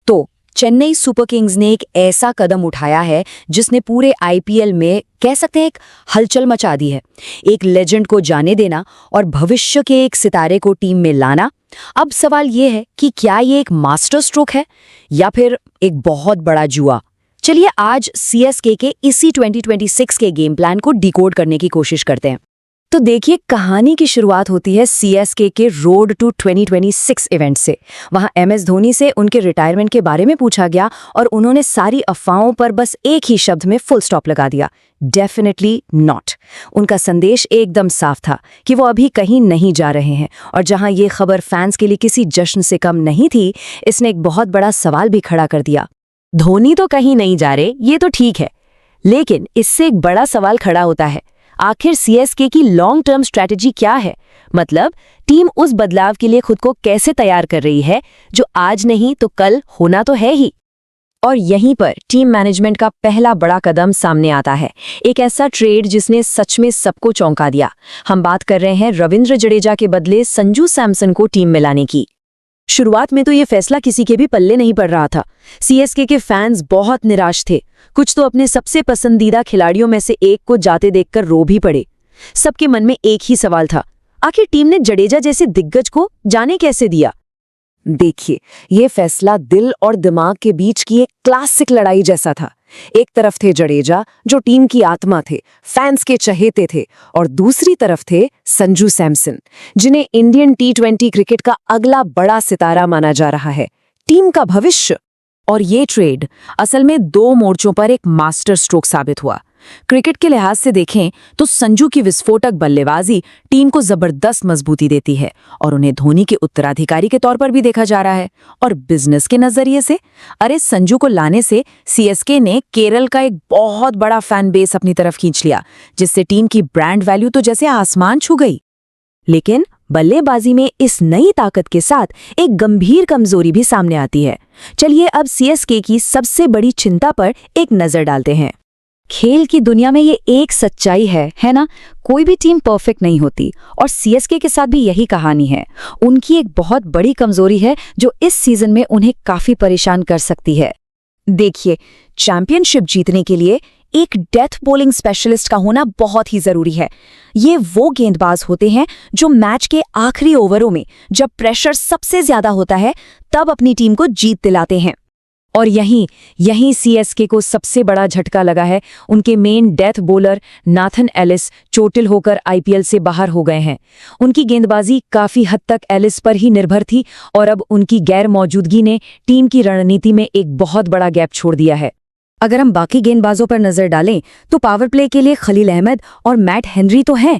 तो Chennai super Kings ने एक ऐसा कदम उठाया है जिसने पूरे आईपीएल में कह सकते हैं एक हलचल मचा दी है। एक लेजेंड को जाने देना और भविष्य के एक सितारे को टीम में लाना। अब सवाल ये है कि क्या ये एक मास्टर स्ट्रोक है या फिर एक बहुत बड़ा जुआ। चलिए आज सीएसके के इसी 2026 के गेम प्लान को डिकोड करने की कोशिश करते हैं। तो देखिए, कहानी की शुरुआत होती है सीएसके के रोड टू 2026 इवेंट से। वहां एमएस धोनी से उनके रिटायरमेंट के बारे में पूछा गया और उन्होंने सारी अफवाहों पर बस एक ही शब्द में फुल स्टॉप लगा दिया, डेफिनेटली नॉट। उनका संदेश एकदम साफ था कि वो अभी कहीं नहीं जा रहे हैं। और जहां ये खबर फैंस के लिए किसी जश्न से कम नहीं थी, इसने एक बहुत बड़ा सवाल भी खड़ा कर दिया। धोनी तो कहीं नहीं जा रहे, ये तो ठीक है, लेकिन इससे एक बड़ा सवाल खड़ा होता है, आखिर सीएसके की लॉन्ग टर्म स्ट्रैटेजी क्या है। मतलब टीम उस बदलाव के लिए खुद को कैसे तैयार कर रही है जो आज नहीं तो कल होना तो है ही। और यहीं पर टीम मैनेजमेंट का पहला बड़ा कदम सामने आता है, एक ऐसा ट्रेड जिसने सच में सबको चौंका दिया। हम बात कर रहे हैं रविंद्र जडेजा के बदले संजू सैमसन को टीम में लाने की। शुरुआत में तो ये फैसला किसी के भी पल्ले नहीं पड़ रहा था। सीएसके के फैंस बहुत निराश थे, कुछ तो अपने सबसे पसंदीदा खिलाड़ियों में से एक को जाते देखकर रो भी पड़े। सबके मन में एक ही सवाल था, आखिर टीम ने जडेजा जैसे दिग्गज को जाने कैसे दिया। देखिए, ये फैसला दिल और दिमाग के बीच की एक क्लासिक लड़ाई जैसा था। एक तरफ थे जडेजा जो टीम की आत्मा थे, फैंस के चहेते थे, और दूसरी तरफ थे संजू सैमसन, जिन्हें इंडियन टी20 क्रिकेट का अगला बड़ा सितारा माना जा रहा है, टीम का भविष्य। और ये ट्रेड असल में दो मोर्चों पर एक मास्टर स्ट्रोक साबित हुआ। क्रिकेट के लिहाज से देखें तो संजू की विस्फोटक बल्लेबाजी टीम को जबरदस्त मजबूती देती है और उन्हें धोनी के उत्तराधिकारी के तौर पर भी देखा जा रहा है। और बिजनेस के नजरिए से, अरे संजू को लाने से सीएसके ने केरल का एक बहुत बड़ा फैन बेस अपनी तरफ खींच लिया, जिससे टीम की ब्रांड वैल्यू तो जैसे आसमान छू गई। लेकिन बल्लेबाजी में इस नई ताकत के साथ एक गंभीर कमजोरी भी सामने आती है। चलिए अब सीएसके की सबसे बड़ी चिंता पर एक नजर डालते हैं। खेल की दुनिया में ये एक सच्चाई है ना, कोई भी टीम परफेक्ट नहीं होती, और सीएसके के साथ भी यही कहानी है। उनकी एक बहुत बड़ी कमजोरी है जो इस सीजन में उन्हें काफी परेशान कर सकती है। देखिए, चैंपियनशिप जीतने के लिए एक डेथ बॉलिंग स्पेशलिस्ट का होना बहुत ही जरूरी है। ये वो गेंदबाज होते हैं जो मैच के आखिरी ओवरों में, जब प्रेशर सबसे ज्यादा होता है, तब अपनी टीम को जीत दिलाते हैं। और यहीं सीएसके को सबसे बड़ा झटका लगा है। उनके main death bowler Nathan Ellis चोटिल होकर आईपीएल से बाहर हो गए हैं। उनकी गेंदबाजी काफी हद तक एलिस पर ही निर्भर थी और अब उनकी गैर मौजूदगी ने टीम की रणनीति में एक बहुत बड़ा गैप छोड़ दिया है। अगर हम बाकी गेंदबाजों पर नजर डालें तो पावर प्ले के लिए खलील अहमद और मैट हेनरी तो हैं,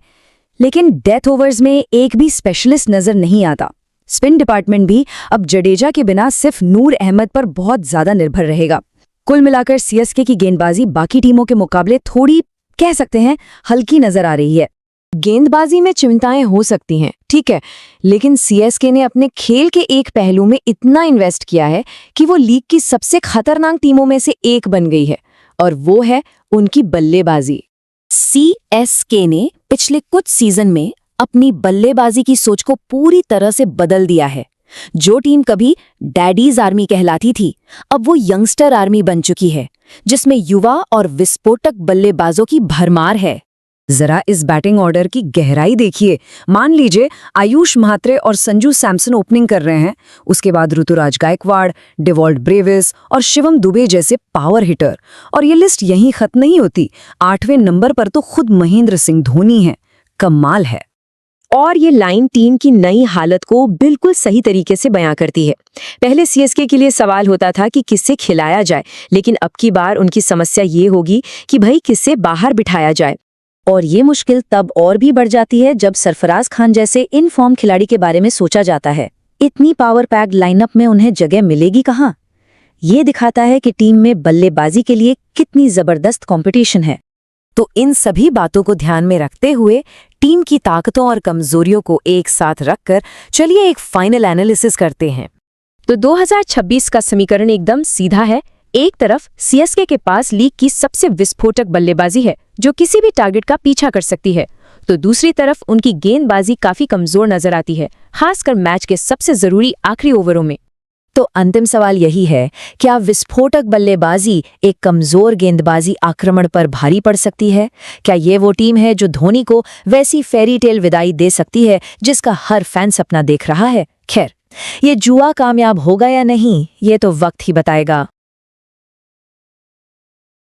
लेकिन डेथ ओवर्स में एक भी स्पेशलिस्ट नजर नहीं आता। स्पिन डिपार्टमेंट भी अब जडेजा के बिना सिर्फ नूर अहमद पर बहुत ज्यादा निर्भर रहेगा। कुल मिलाकर सीएसके की गेंदबाजी बाकी टीमों के मुकाबले थोड़ी, कह सकते हैं, हल्की नजर आ रही है। गेंदबाजी में चिंताएं हो सकती हैं, ठीक है, लेकिन सीएसके ने अपने खेल के एक पहलू में इतना इन्वेस्ट किया है कि वो लीग की सबसे खतरनाक टीमों में से एक बन गई है, और वो है उनकी बल्लेबाजी। सीएसके ने पिछले कुछ सीजन में अपनी बल्लेबाजी की सोच को पूरी तरह से बदल दिया है। जो टीम कभी डैडीज आर्मी कहलाती थी, अब वो यंगस्टर आर्मी बन चुकी है, जिसमें युवा और विस्फोटक बल्लेबाजों की भरमार है। जरा इस बैटिंग ऑर्डर की गहराई देखिए। मान लीजिए आयुष म्हात्रे और संजू सैमसन ओपनिंग कर रहे हैं, उसके बाद ऋतुराज गायकवाड़, डेवॉल्ट ब्रेविस और शिवम दुबे जैसे पावर हिटर। और ये लिस्ट यहीं खत्म नहीं होती। 8वें नंबर पर तो खुद महेंद्र सिंह धोनी है। कमाल है। और ये लाइन टीम की नई हालत को बिल्कुल सही तरीके से बयां करती है। पहले सीएसके के लिए सवाल होता था कि किससे खिलाया जाए, लेकिन अब की बार उनकी समस्या ये होगी कि भाई किससे बाहर बिठाया जाए। और ये मुश्किल तब और भी बढ़ जाती है जब सरफराज खान जैसे इन फॉर्म खिलाड़ी के बारे में सोचा जाता है। इतनी पावर पैक्ड लाइनअप में उन्हें जगह मिलेगी कहाँ? ये दिखाता है कि टीम में बल्लेबाजी के लिए कितनी जबरदस्त कंपटीशन है। तो इन सभी बातों को ध्यान में रखते हुए टीम की ताकतों और कमजोरियों को एक साथ रखकर चलिए एक फाइनल एनालिसिस करते हैं। तो 2026 का समीकरण एकदम सीधा है। एक तरफ सीएसके के पास लीग की सबसे विस्फोटक बल्लेबाजी है जो किसी भी टारगेट का पीछा कर सकती है, तो दूसरी तरफ उनकी गेंदबाजी काफी कमजोर नजर आती है, खासकर मैच के सबसे जरूरी आखिरी ओवरों में। तो अंतिम सवाल यही है, क्या विस्फोटक बल्लेबाजी एक कमजोर गेंदबाजी आक्रमण पर भारी पड़ सकती है? क्या ये वो टीम है जो धोनी को वैसी फेरी टेल विदाई दे सकती है जिसका हर फैन सपना देख रहा है? खैर, ये जुआ कामयाब होगा या नहीं, ये तो वक्त ही बताएगा।